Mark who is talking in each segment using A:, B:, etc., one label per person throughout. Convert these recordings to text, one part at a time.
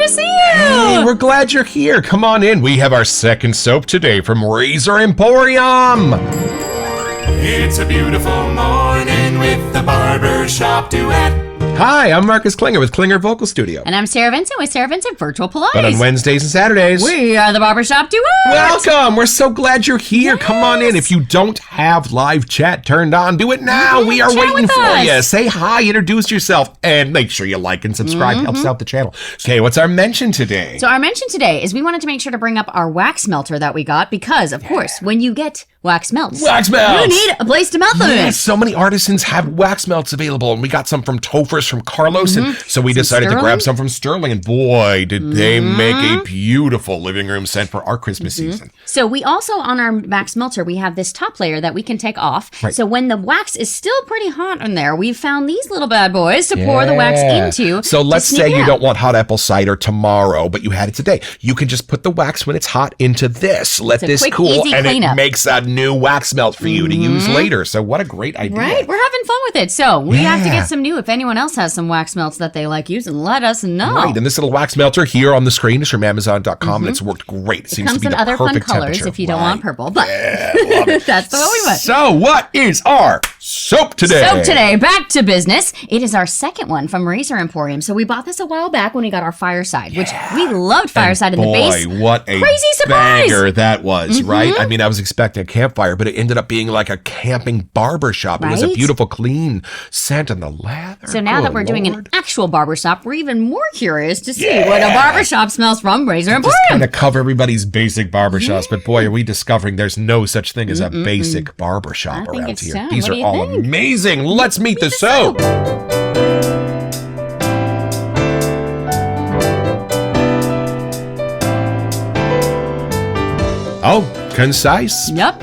A: to see you.
B: Hey, we're glad you're here. Come on in. We have our second soap today from Razor Emporium.
C: It's a beautiful morning with the Barbershop Duet.
B: Hi, I'm Marcus Klinger with Klinger Vocal Studio.
A: And I'm Sarah Vincent with Sarah Vincent Virtual Pilates.
B: But on Wednesdays and Saturdays,
A: we are the Barbershop Duet.
B: Welcome. We're so glad you're here. Yes. Come on in. If you don't have live chat turned on, do it now. We are waiting for you. Say hi, introduce yourself, and make sure you like and subscribe. Helps out the channel. Okay, what's our mention today?
A: So our mention today is we wanted to make sure to bring up our wax melter that we got because, of course, when you get wax melts, you need a place to melt them.
B: Yes, so many artisans have wax melts available, and we got some from Topher's from Carlos, and so we decided to grab some from Sterling, and boy, did they make a beautiful living room scent for our Christmas season.
A: So we also, on our wax melter, we have this top layer that we can take off. Right. So when the wax is still pretty hot in there, we've found these little bad boys to pour the wax into.
B: So let's say you don't want hot apple cider tomorrow, but you had it today. You can just put the wax when it's hot into this. Let this cool, and it makes a new wax melt for you to use later. So what a great idea.
A: Right, we're having fun with it. So we have to get some new. If anyone else has some wax melts that they like using, let us know.
B: Right, and this little wax melter here on the screen is from Amazon.com, and it's worked great. It seems to be the perfect
A: fun colors
B: temperature.
A: If you don't want purple, but
B: love it.
A: That's the way we went.
B: So what is our soap today?
A: Soap today, back to business. It is our second one from Razor Emporium. So we bought this a while back when we got our Fireside, which we loved Fireside in the base.
B: Boy, what a
A: crazy surprise
B: banger that was, right? I mean, I was expecting a campfire, but it ended up being like a camping barbershop. It was a beautiful, clean scent on the lather.
A: So now that we're doing an actual barbershop, we're even more curious to see what a barbershop smells from Razor Emporium.
B: Just kind of cover everybody's basic barbershops, but boy, are we discovering there's no such thing as a basic barbershop around here. These are all amazing. Let's meet the soap. Oh, concise.
A: Yep,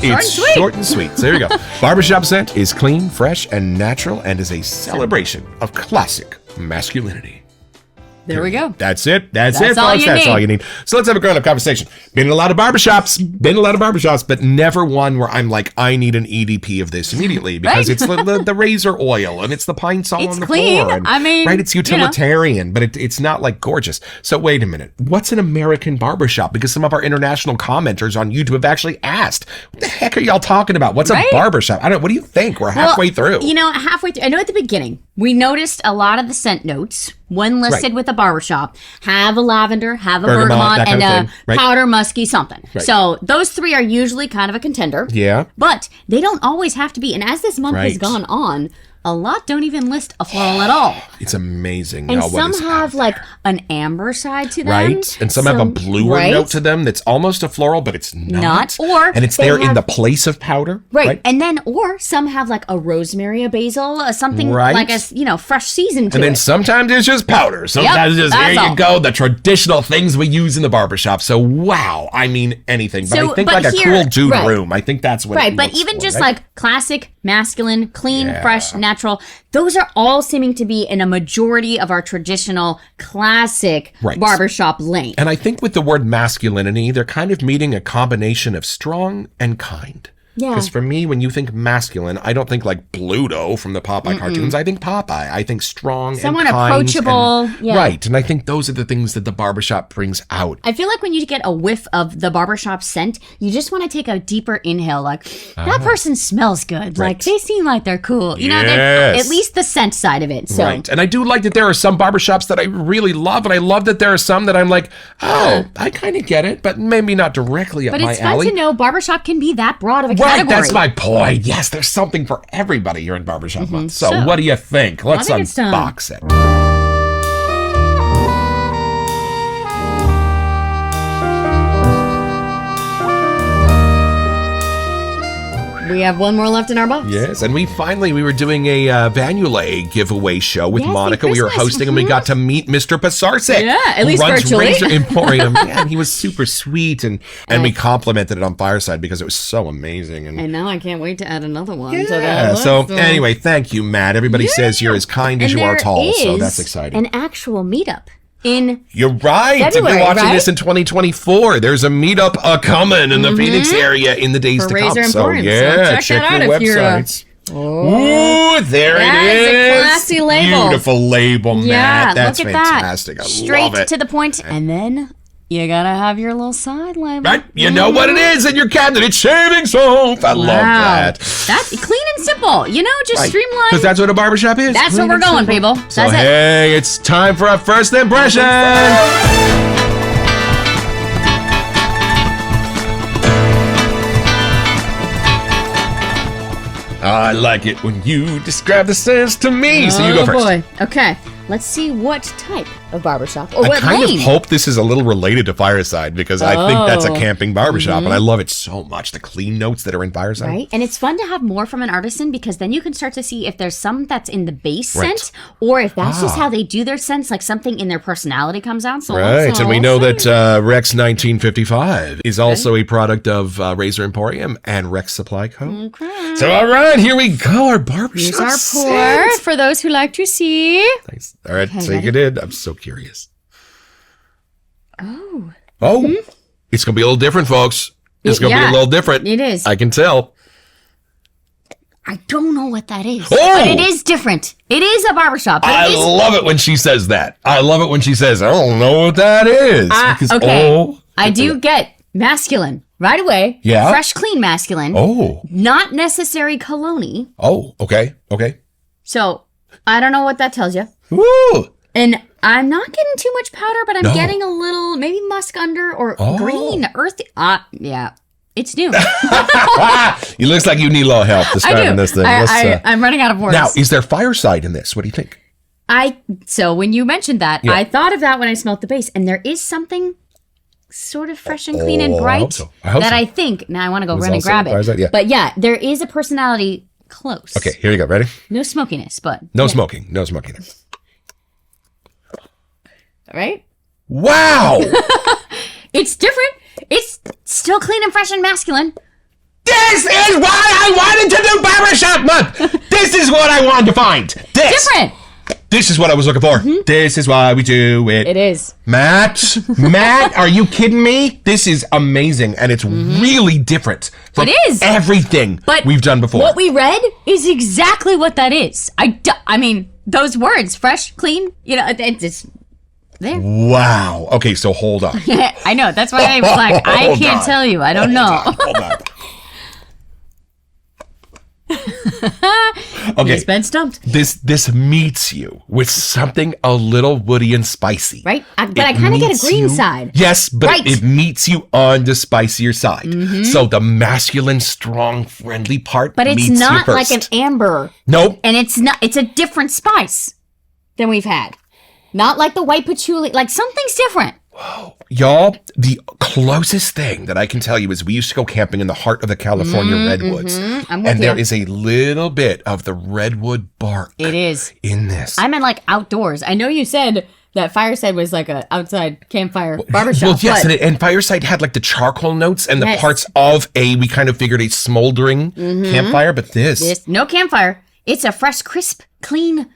B: short and sweet. So there you go. Barbershop scent is clean, fresh, and natural, and is a celebration of classic masculinity.
A: There we go.
B: That's it. That's it, folks. That's all you need. So let's have a grown-up conversation. Been in a lot of barbershops, but never one where I'm like, I need an EDP of this immediately because it's the razor oil and it's the pine sol on the floor. And,
A: I mean,
B: right? It's utilitarian, but it's not like gorgeous. So wait a minute. What's an American barbershop? Because some of our international commenters on YouTube have actually asked, what the heck are y'all talking about? What's a barbershop? What do you think? We're halfway through.
A: Halfway through. I know at the beginning, we noticed a lot of the scent notes when listed with a barbershop have a lavender, have a bergamot, and a powder musky something. Right. So those three are usually kind of a contender.
B: Yeah.
A: But they don't always have to be. And as this month has gone on, a lot don't even list a floral at all.
B: It's amazing.
A: And some have like an amber side to them.
B: Right. And some have a bluer note to them that's almost a floral, but it's not. And it's there in the place of powder.
A: Right. And then, or some have like a rosemary, a basil, something like a, fresh season to it.
B: And then sometimes it's just powder. Sometimes it's just, here you go, the traditional things we use in the barbershop. So, wow. I mean, anything. But I think like a cool dude room. I think that's what it
A: but even just like classic, masculine, clean, fresh, natural. Those are all seeming to be in a majority of our traditional classic barbershop lane.
B: And I think with the word masculinity, they're kind of meeting a combination of strong and kind. Yeah. Because for me, when you think masculine, I don't think like Bluto from the Popeye cartoons. I think Popeye. I think strong and kind.
A: Someone approachable.
B: Right. And I think those are the things that the barbershop brings out.
A: I feel like when you get a whiff of the barbershop scent, you just want to take a deeper inhale. Like, that person smells good. Right. Like, they seem like they're cool. At least the scent side of it. So.
B: Right. And I do like that there are some barbershops that I really love. And I love that there are some that I'm like, I kind of get it, but maybe not directly up my alley.
A: But it's fun to know barbershop can be that broad of a category.
B: Right, that's my point. Yes, there's something for everybody here in Barbershop Month. So what do you think? Let's unbox it.
A: We have one more left in our box.
B: Yes, and we were doing a Vanulay giveaway show with Monica. We were hosting, and we got to meet Mr. Pasarcik.
A: Yeah, at least virtually.
B: Razor Emporium. And he was super sweet, and we complimented it on Fireside because it was so amazing. And
A: now I can't wait to add another one.
B: Yeah. So anyway, thank you, Matt. Everybody says you're as kind as you are tall, so that's exciting.
A: An actual meetup.
B: You're right. February, if you're watching this in 2024, there's a meetup coming in the Phoenix area in the days to come.
A: Razor
B: So
A: Emporium. So check that out if you're
B: Ooh, there it is.
A: A classy label.
B: Beautiful label, Matt.
A: Yeah,
B: That's
A: look at
B: fantastic.
A: that.
B: I
A: Straight
B: love it.
A: to the point, and then you gotta have your little side label.
B: Right? You know what it is in your cabinet. It's shaving soap. I love that.
A: That's clean and simple. Just streamline.
B: Because that's what a barbershop is.
A: That's where we're going, people. That's
B: So,
A: it.
B: hey, it's time for our first impression. I like it when you describe the sense to me. So you go first.
A: Oh, boy. Okay. Let's see what type of barbershop or
B: I
A: what
B: kind
A: lane.
B: of hope this is a little related to Fireside because I think that's a camping barbershop and I love it so much. The clean notes that are in Fireside.
A: Right. And it's fun to have more from an artisan because then you can start to see if there's some that's in the base scent or if that's just how they do their scents, like something in their personality comes out. So
B: Right. And we know that Rex 1955 is also a product of Razor Emporium and Rex Supply Co.
A: Okay.
B: So, all right, here we go. Our barbershop
A: Here's our
B: scent.
A: pour for those who like to see.
B: Nice. All right,
A: Okay,
B: take
A: ready?
B: it in. I'm so curious.
A: Oh.
B: It's going to be a little different, folks. It's going to be a little different.
A: It is.
B: I can tell.
A: I don't know what that is.
B: Oh!
A: But it is different. It is a barbershop. But
B: I
A: it is
B: love it when she says that. I love it when she says, I don't know what that is. Because,
A: okay. I do get masculine right away.
B: Yeah.
A: Fresh, clean masculine.
B: Oh.
A: Not necessary cologne.
B: Oh, okay. Okay.
A: So I don't know what that tells you.
B: Woo!
A: And I'm not getting too much powder, but I'm
B: No.
A: getting a little, maybe musk under or green, earthy. Yeah. It's new.
B: It looks like you need a little help describing this thing.
A: I'm running out of words.
B: Now, is there Fireside in this? What do you think?
A: So when you mentioned that, I thought of that when I smelled the base, and there is something sort of fresh and clean and bright I think. Now I want to go run and grab it.
B: Fireside, yeah.
A: But yeah, there is a personality close.
B: Okay, here you go. Ready?
A: No smokiness, but
B: No smoking. No smoking.
A: All right.
B: Wow!
A: It's different. It's still clean and fresh and masculine.
B: This is why I wanted to do Barbershop Month! This is what I wanted to find!
A: Different.
B: This is what I was looking for. This is why we do it.
A: It is.
B: Matt, are you kidding me? This is amazing, and it's really different from
A: It is.
B: everything
A: But
B: we've done before.
A: What we read is exactly what that is. I mean, those words, fresh, clean, it's there.
B: Wow. Okay, so hold on.
A: I know. That's why I was like, I
B: Hold
A: can't
B: on.
A: tell you. I don't know.
B: Hold on. Okay,
A: He's been stumped.
B: this meets you with something a little woody and spicy.
A: Right? But I kind of get a green side.
B: Yes, but
A: Right.
B: it meets you on the spicier side. So the masculine, strong, friendly part
A: But it's
B: meets you
A: not
B: first.
A: like an amber.
B: Nope.
A: And it's a different spice than we've had. Not like the white patchouli. Like something's different.
B: Y'all, the closest thing that I can tell you is we used to go camping in the heart of the California redwoods.
A: I'm with
B: And there
A: you.
B: is a little bit of the redwood bark
A: It is.
B: in this.
A: I meant like outdoors. I know you said that Fireside was like a outside campfire barbershop.
B: Well, yes,
A: but
B: and Fireside had like the charcoal notes and the
A: Yes.
B: parts of we kind of figured a smoldering campfire, but this
A: no campfire. It's a fresh, crisp, clean.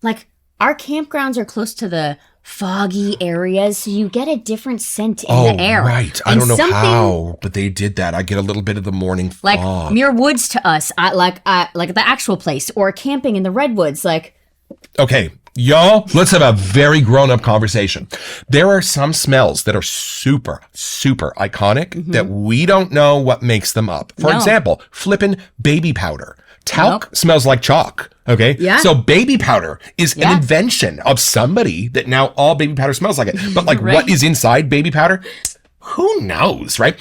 A: Like our campgrounds are close to the foggy areas, so you get a different scent in the air.
B: Right. I
A: And
B: don't know
A: something
B: how, but they did that. I get a little bit of the morning fog.
A: like Muir Woods to us, like the actual place, or camping in the redwoods. Like
B: Okay, y'all, let's have a very grown-up conversation. There are some smells that are super, super iconic that we don't know what makes them up. For
A: No.
B: example, flippin' baby powder. Talc smells like chalk. Okay.
A: Yeah.
B: So baby powder is
A: Yeah.
B: an invention of somebody that now all baby powder smells like it. But like
A: Right.
B: what is inside baby powder? Who knows, right?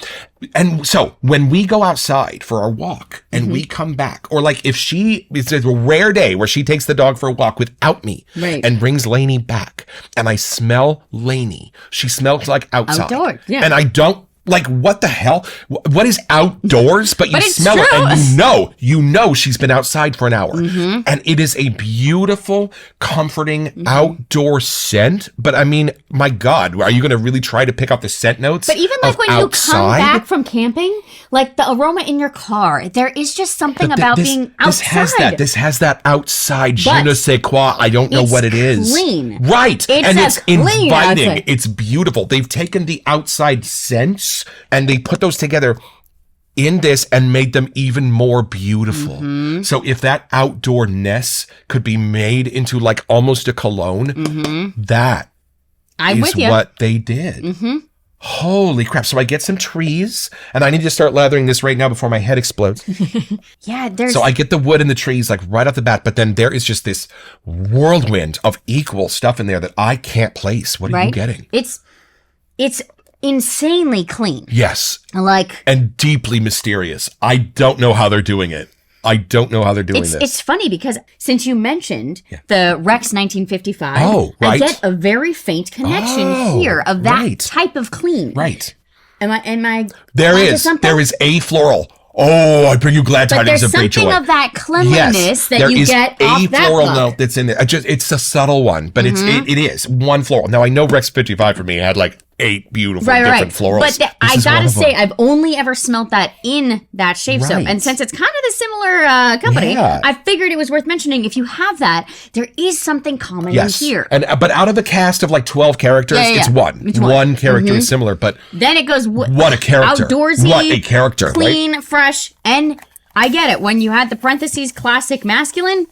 B: And so when we go outside for our walk and we come back, or like if it's a rare day where she takes the dog for a walk without me
A: Right.
B: and brings Lainey back and I smell Lainey, she smells like outside.
A: Outdoors, yeah.
B: And I don't, like, what the hell? What is outdoors? But you
A: But it's
B: smell her
A: true.
B: and you know she's been outside for an hour. And it is a beautiful, comforting outdoor scent. But I mean, my God, are you going to really try to pick up the scent notes?
A: But even like
B: of
A: when
B: outside?
A: you come back from camping, like the aroma in your car, there is just something
B: But
A: about
B: this,
A: being
B: this
A: outside.
B: This has that outside je
A: But
B: ne sais quoi. I don't know
A: it's
B: what it is.
A: clean.
B: Right.
A: It's
B: and
A: a
B: it's
A: clean
B: inviting.
A: outside.
B: It's beautiful. They've taken the outside scents and they put those together in this and made them even more beautiful. So if that outdoor-ness could be made into like almost a cologne, that is what they did. Holy crap. So I get some trees and I need to start lathering this right now before my head explodes. So I get the wood and the trees like right off the bat, but then there is just this whirlwind of equal stuff in there that I can't place. What are you getting?
A: It's insanely clean.
B: Yes.
A: Like,
B: and deeply mysterious. I don't know how they're doing it. I don't know how they're doing this.
A: It's funny because since you mentioned the Rex 1955, I get a very faint connection here of that type of clean.
B: Right.
A: Am I
B: There is a floral. Oh, I bring you glad tidings of great joy.
A: But there's something of that cleanliness that you get off that
B: There is a floral note that's in there. It's a subtle one, but it is one floral. Now, I know Rex 55 for me had like 8 beautiful different florals.
A: But I gotta say, I've only ever smelt that in that shave soap. And since it's kind of the similar company, I figured it was worth mentioning. If you have that, there is something common in here.
B: But out of a cast of like 12 characters, it's one. One character is similar, but
A: then it goes,
B: what a character.
A: Outdoorsy,
B: what a character.
A: Clean, fresh, and I get it. When you had the parentheses classic masculine,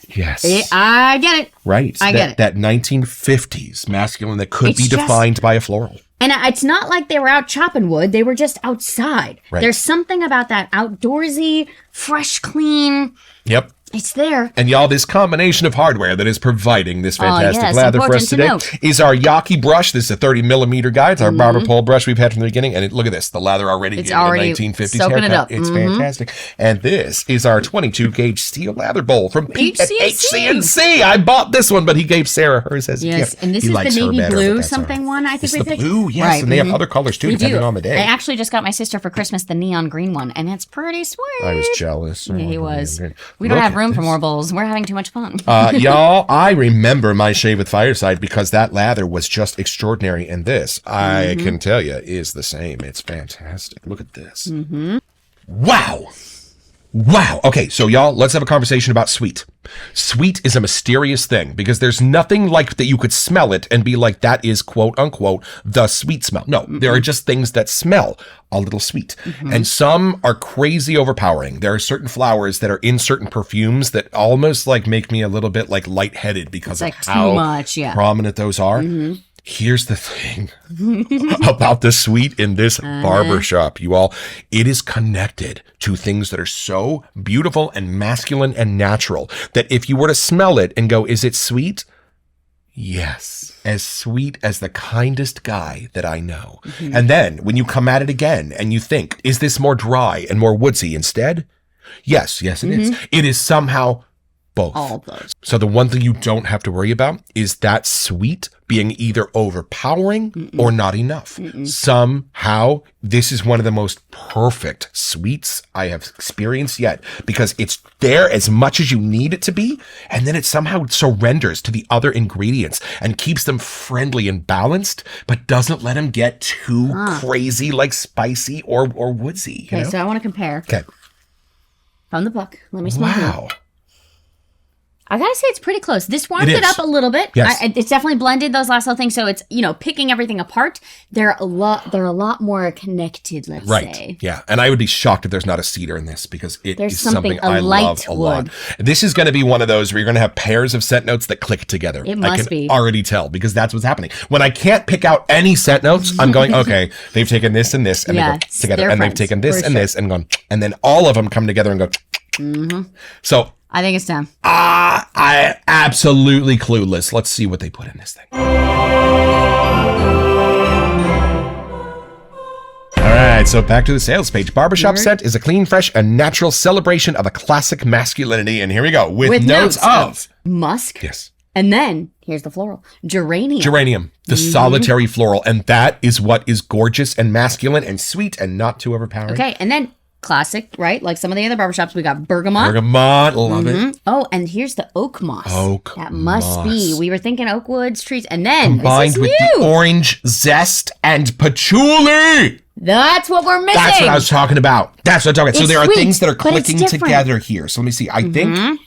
A: I get it.
B: Right.
A: I get it.
B: That 1950s masculine that could be defined by a floral.
A: And it's not like they were out chopping wood. They were just outside. Right. There's something about that outdoorsy, fresh, clean.
B: Yep.
A: It's there.
B: And y'all, this combination of hardware that is providing this fantastic lather for us today is our Yaki brush. This is a 30 millimeter guide. It's our barber pole brush we've had from the beginning. And look at this. The lather already gave it a 1950s haircut.
A: It up.
B: It's fantastic. And this is our 22 gauge steel lather bowl from Pete at HCNC. I bought this one, but he gave Sarah hers as a gift.
A: Yes, and this is the navy blue something one, I think we picked.
B: It's the blue, yes. Right. And they have other colors too, depending on the day.
A: I actually just got my sister for Christmas the neon green one, and it's pretty sweet.
B: I was jealous.
A: Yeah, he was. We don't have room for more bowls. We're having too much fun.
B: Y'all, I remember my shave with Fireside because that lather was just extraordinary. And this, I can tell you, is the same. It's fantastic. Look at this. Wow. Wow. Okay, so y'all, let's have a conversation about sweet. Sweet is a mysterious thing because there's nothing like that you could smell it and be like, that is quote unquote the sweet smell. No, there are just things that smell a little sweet. And some are crazy overpowering. There are certain flowers that are in certain perfumes that almost like make me a little bit like lightheaded because of how prominent those are. Here's the thing about the sweet in this barbershop, you all. It is connected to things that are so beautiful and masculine and natural that if you were to smell it and go, is it sweet? Yes, as sweet as the kindest guy that I know. And then when you come at it again and you think, is this more dry and more woodsy instead? Yes, it is. It is somehow both.
A: All of those.
B: So the one thing you don't have to worry about is that sweet being either overpowering or not enough. Somehow, this is one of the most perfect sweets I have experienced yet because it's there as much as you need it to be, and then it somehow surrenders to the other ingredients and keeps them friendly and balanced, but doesn't let them get too crazy, like spicy or woodsy.
A: Okay, so I want to compare.
B: Okay.
A: From the book. Let me smell it. I gotta say it's pretty close. This warmed it up a little bit.
B: Yes.
A: It's definitely blended those last little things, so it's picking everything apart. They're a lot more connected. Let's say.
B: Yeah, and I would be shocked if there's not a cedar in this because there's something I love a
A: wood.
B: lot. This is going to be one of those where you're going to have pairs of scent notes that click together.
A: It must
B: be. I can already tell because that's what's happening. When I can't pick out any scent notes, I'm going, okay, they've taken this and this and they go together, and they've taken this and this and gone, and then all of them come together and go. So.
A: I think it's time.
B: I absolutely clueless. Let's see what they put in this thing. All right, so back to the sales page. Barbershop Scent is a clean, fresh, and natural celebration of a classic masculinity. And here we go. With notes of
A: musk.
B: Yes.
A: And then, here's the floral. Geranium.
B: Geranium, the solitary floral. And that is what is gorgeous and masculine and sweet and not too overpowering.
A: Okay, and then classic, right? Like some of the other barbershops, we got bergamot.
B: Bergamot, love it.
A: Oh, and here's the oak moss.
B: That
A: must be. We were thinking oak woods, trees, and then
B: combined with the orange zest and patchouli.
A: That's what we're missing.
B: That's what I was talking about. So there are things that are clicking together here. So let me see. I think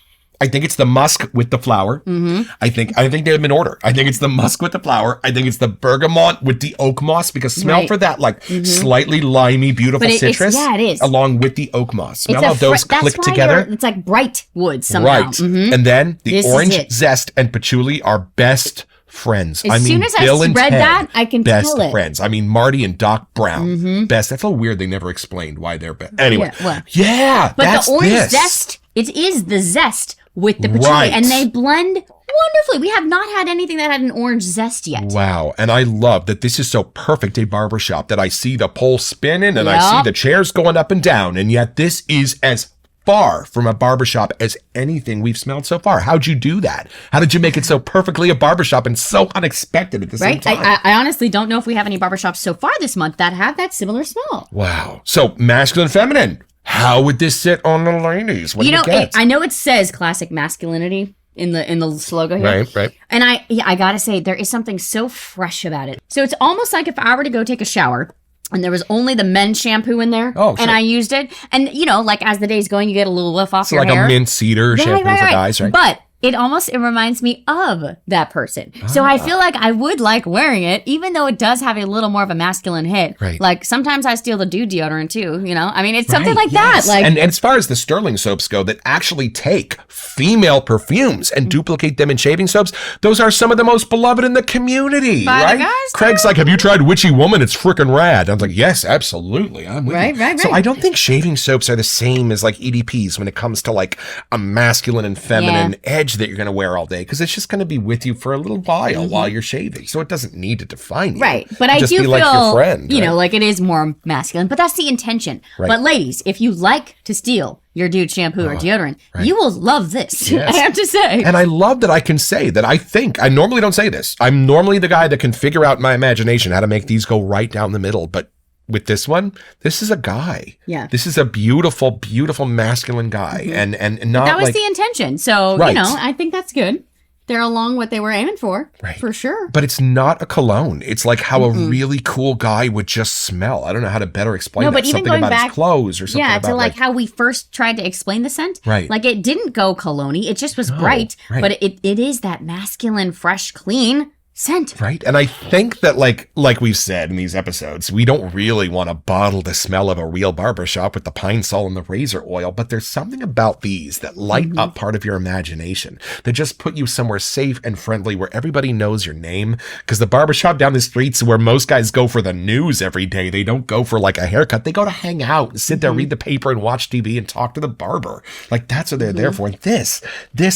B: I think it's the musk with the flower. Mm-hmm. I think they're in order. I think it's the musk with the flower. I think it's the bergamot with the oak moss, because smell for that slightly limey, beautiful citrus.
A: It is.
B: Along with the oak moss. Smell how those click together.
A: It's like bright wood somehow.
B: Right. Mm-hmm. And then the orange zest and patchouli are best friends.
A: As soon as I read that, I can tell it.
B: Best friends. I mean, Marty and Doc Brown. Best. That's a little weird. They never explained why they're best. Anyway.
A: But the orange zest, it is the zest with the patchouli, and they blend wonderfully. We have not had anything that had an orange zest yet.
B: Wow. And I love that this is so perfect a barbershop, that I see the pole spinning and I see the chairs going up and down, and yet this is as far from a barbershop as anything we've smelled so far. How'd you do that? How did you make it so perfectly a barbershop and so unexpected at the same time?
A: I honestly don't know if we have any barbershops so far this month that have that similar smell.
B: Wow. So masculine, feminine. How would this sit on the ladies? What do you get?
A: I know it says classic masculinity in the logo here.
B: Right.
A: And I gotta say, there is something so fresh about it. So it's almost like if I were to go take a shower and there was only the men's shampoo in there, and I used it, and like as the day's going, you get a little whiff off your hair.
B: So like a mint cedar shampoo for guys, right?
A: But it reminds me of that person. So I feel like I would like wearing it, even though it does have a little more of a masculine hit.
B: Right.
A: Like sometimes I steal the dude deodorant too, I mean, it's something like that. Like,
B: and as far as the Sterling soaps go that actually take female perfumes and duplicate them in shaving soaps, those are some of the most beloved in the community, right?
A: The guys,
B: Craig's like, have you tried Witchy Woman? It's freaking rad. I was like, yes, absolutely. I'm with you.
A: Right.
B: So I don't think shaving soaps are the same as like EDPs when it comes to like a masculine and feminine edge that you're going to wear all day, because it's just going to be with you for a little while you're shaving. So it doesn't need to define you.
A: Right. But I do feel,
B: like your friend,
A: like it is more masculine, but that's the intention. Right. But ladies, if you like to steal your dude shampoo or deodorant, you will love this. Yes. I have to say.
B: And I love that I can say that I normally don't say this. I'm normally the guy that can figure out in my imagination how to make these go right down the middle. But with this one, this is a guy.
A: Yeah.
B: This is a beautiful, beautiful masculine guy. And not
A: that was the intention. So, I think that's good. They're along what they were aiming for sure.
B: But it's not a cologne. It's like how a really cool guy would just smell. I don't know how to better explain that.
A: But even
B: something
A: going
B: about
A: back,
B: his clothes or something about
A: to like how we first tried to explain the scent.
B: Right.
A: Like it didn't go cologne-y. It just was bright. But it is that masculine, fresh, clean scent.
B: Right. And I think that like we've said in these episodes, we don't really want to bottle the smell of a real barbershop with the pine sol and the razor oil, but there's something about these that light up part of your imagination, that just put you somewhere safe and friendly where everybody knows your name. Because the barbershop down the streets where most guys go for the news every day, they don't go for like a haircut. They go to hang out and sit there, read the paper and watch TV and talk to the barber. Like that's what they're there for. And this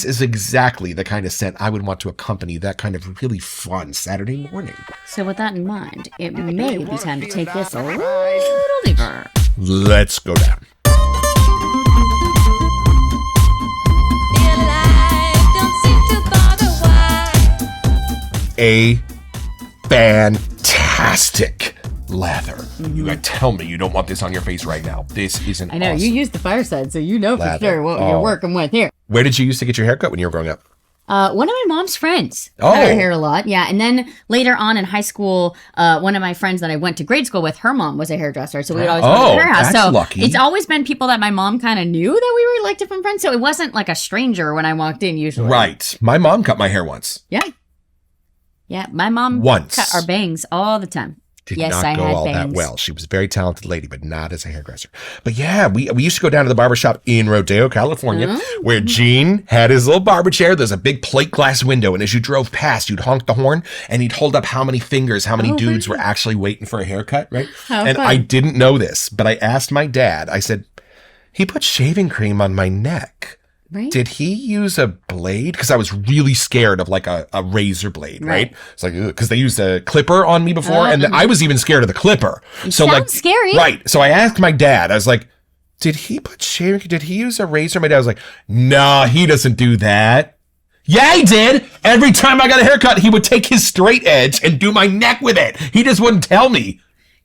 B: is exactly the kind of scent I would want to accompany that kind of really fun Saturday morning.
A: So with that in mind, it may be time to take this a little deeper.
B: Let's go down. A fantastic lather. You gotta tell me you don't want this on your face right now. This is an
A: I know,
B: awesome
A: you used the fireside, so you know
B: lather.
A: for sure what you're working with here.
B: Where did you used to get your hair cut when you were growing up?
A: One of my mom's friends cut her hair a lot. Yeah. And then later on in high school, one of my friends that I went to grade school with, her mom was a hairdresser. So we'd always go to her house.
B: That's
A: so
B: lucky.
A: It's always been people that my mom kind of knew that we were like different friends. So it wasn't like a stranger when I walked in usually.
B: Right. My mom cut my hair once.
A: Yeah. Yeah. My mom cut our bangs all the time.
B: Did not go all that well. She was a very talented lady, but not as a hairdresser. But yeah, we used to go down to the barbershop in Rodeo, California, where Gene had his little barber chair. There's a big plate glass window, and as you drove past, you'd honk the horn, and he'd hold up how many fingers, how many dudes were actually waiting for a haircut, right? I didn't know this, but I asked my dad, I said, he put shaving cream on my neck. Right. Did he use a blade? Because I was really scared of like a razor blade, right? It's like, because they used a clipper on me before, and I was even scared of the clipper.
A: Sounds scary.
B: Right. So I asked my dad, I was like, did he use a razor? My dad was like, no, he doesn't do that. Yeah, he did. Every time I got a haircut, he would take his straight edge and do my neck with it. He just wouldn't tell me.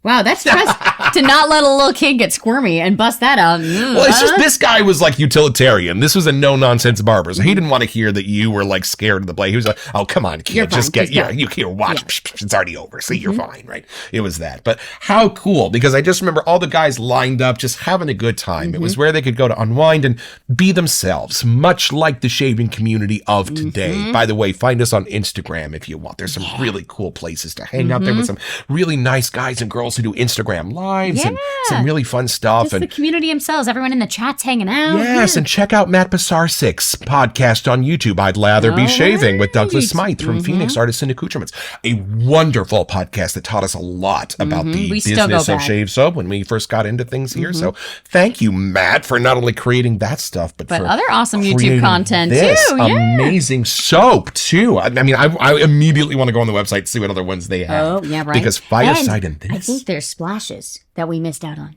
A: Wow, that's trust to not let a little kid get squirmy and bust that out.
B: Well, it's just this guy was like utilitarian. This was a no-nonsense barber. So he didn't want to hear that you were like scared of the blade. He was like, oh, come on, kid. Just get, you here, watch. Yeah. It's already over. See, you're fine, right? It was that. But how cool, because I just remember all the guys lined up just having a good time. It was where they could go to unwind and be themselves, much like the shaving community of today. By the way, find us on Instagram if you want. There's some really cool places to hang out there with some really nice guys and girls who do Instagram lives and some really fun stuff.
A: Just and the community themselves, everyone in the chat's hanging out.
B: Yes, and check out Matt Basarsic's podcast on YouTube, I'd Lather Be Shaving, with Douglas Smythe from Phoenix Artists and Accoutrements. A wonderful podcast that taught us a lot about the business of shave soap when we first got into things here. So thank you, Matt, for not only creating that stuff, but for
A: other awesome YouTube content
B: this
A: too.
B: Amazing soap too. I mean, I immediately want to go on the website and see what other ones they have.
A: Oh, yeah, right.
B: Because Fireside and this.
A: I think there's splashes that we missed out on.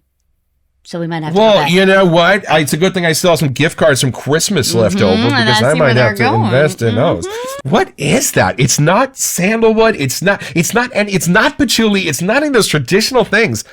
A: So we might have to
B: Well, you know what? It's a good thing I still have some gift cards from Christmas left over, because I might have to invest in those. What is that? It's not sandalwood. It's not patchouli. It's not in those traditional things.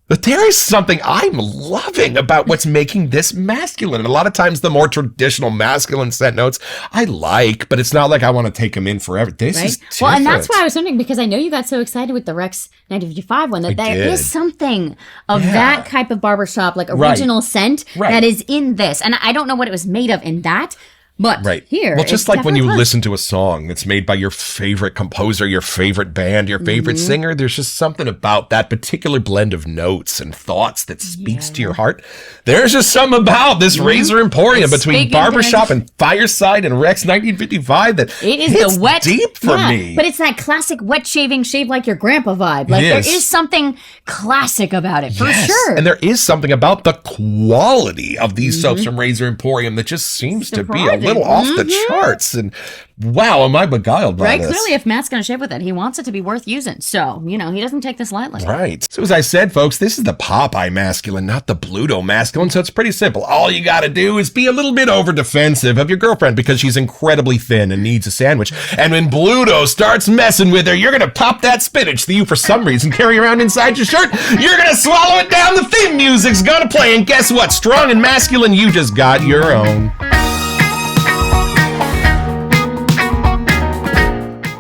B: But there is something I'm loving about what's making this masculine. And a lot of times the more traditional masculine scent notes I like, but it's not like I want to take them in forever. This is different.
A: Well, and that's why I was wondering, because I know you got so excited with the Rex 955 one, that there is something of that type of barbershop, like original scent that is in this. And I don't know what it was made of in that. But here,
B: well, just like when you listen to a song that's made by your favorite composer, your favorite band, your favorite singer, there's just something about that particular blend of notes and thoughts that speaks to your heart. There's just something about this Razor Emporium between Barbershop and Fireside and Rex 1955 that
A: it is
B: hits
A: the wet
B: deep for me.
A: But it's that classic wet shaving, shave like your grandpa vibe. Like there is something classic about it, for sure.
B: And there is something about the quality of these soaps from Razor Emporium that just seems to be a little off the charts. And wow, am I beguiled by this.
A: Clearly, if Matt's going to shave with it, he wants it to be worth using. So, he doesn't take this lightly.
B: Right. So as I said, folks, this is the Popeye masculine, not the Bluto masculine. So it's pretty simple. All you got to do is be a little bit over defensive of your girlfriend because she's incredibly thin and needs a sandwich. And when Bluto starts messing with her, you're going to pop that spinach that you, for some reason, carry around inside your shirt. You're going to swallow it down. The theme music's going to play. And guess what? Strong and masculine, you just got your own.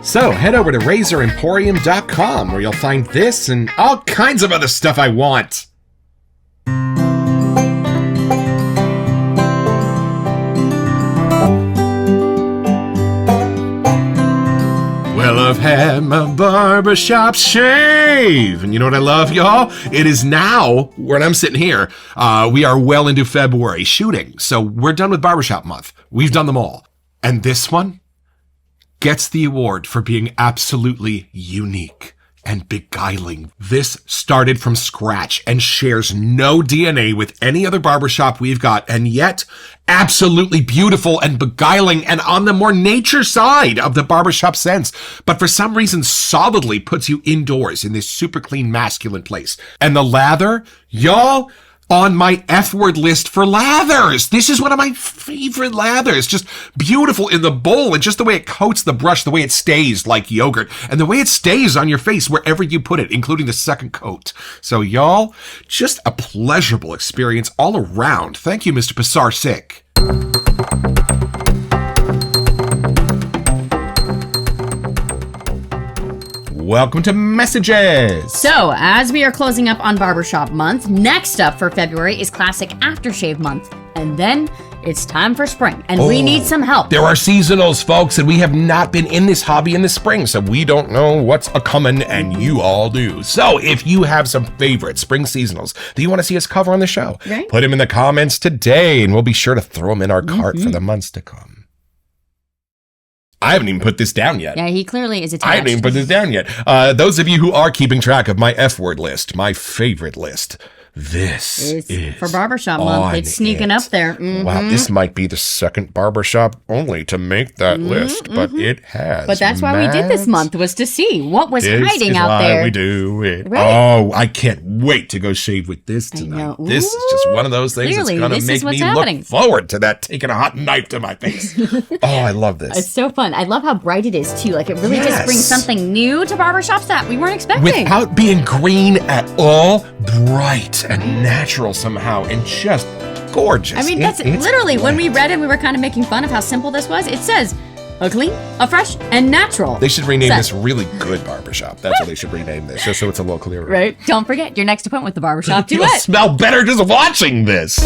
B: So head over to razoremporium.com where you'll find this and all kinds of other stuff I want. Well, I've had my barbershop shave. And you know what I love, y'all? It is now, when I'm sitting here, we are well into February shooting. So we're done with Barbershop Month. We've done them all. And this one gets the award for being absolutely unique and beguiling. This started from scratch and shares no DNA with any other barbershop we've got, and yet absolutely beautiful and beguiling and on the more nature side of the barbershop sense, but for some reason solidly puts you indoors in this super clean masculine place. And the lather, y'all, on my F-word list for lathers. This is one of my favorite lathers. Just beautiful in the bowl and just the way it coats the brush, the way it stays like yogurt, and the way it stays on your face wherever you put it, including the second coat. So y'all, just a pleasurable experience all around. Thank you, Mr. Pasarsic. Welcome to Messages.
A: So, as we are closing up on Barbershop Month, next up for February is Classic Aftershave Month. And then it's time for spring, and we need some help.
B: There are seasonals, folks, and we have not been in this hobby in the spring, so we don't know what's a-coming, and you all do. So if you have some favorite spring seasonals that you want to see us cover on the show, put them in the comments today, and we'll be sure to throw them in our cart for the months to come. I haven't even put this down yet.
A: Yeah, he clearly is attached.
B: I haven't even put this down yet. Those of you who are keeping track of my F-word list, my favorite list, This is
A: for Barbershop Month. It's sneaking up there.
B: Wow, this might be the second barbershop only to make that list, but it has.
A: But that's why we did this month, was to see what was hiding out there.
B: We do it.
A: Right.
B: Oh, I can't wait to go shave with this tonight. This is just one of those things that's going to make me look forward to that, taking a hot knife to my face. Oh, I love this.
A: It's so fun. I love how bright it is, too. Like, it really just brings something new to barbershops that we weren't expecting.
B: Without being green at all, bright and natural somehow, and just gorgeous.
A: I mean, that's literally, when we read it, we were kind of making fun of how simple this was. It says, a clean, a fresh, and natural.
B: They should rename this Really Good Barbershop. That's what they should rename this, just so it's a little clearer.
A: Right. Don't forget your next appointment with the Barbershop Duet.
B: You'll smell better just watching this.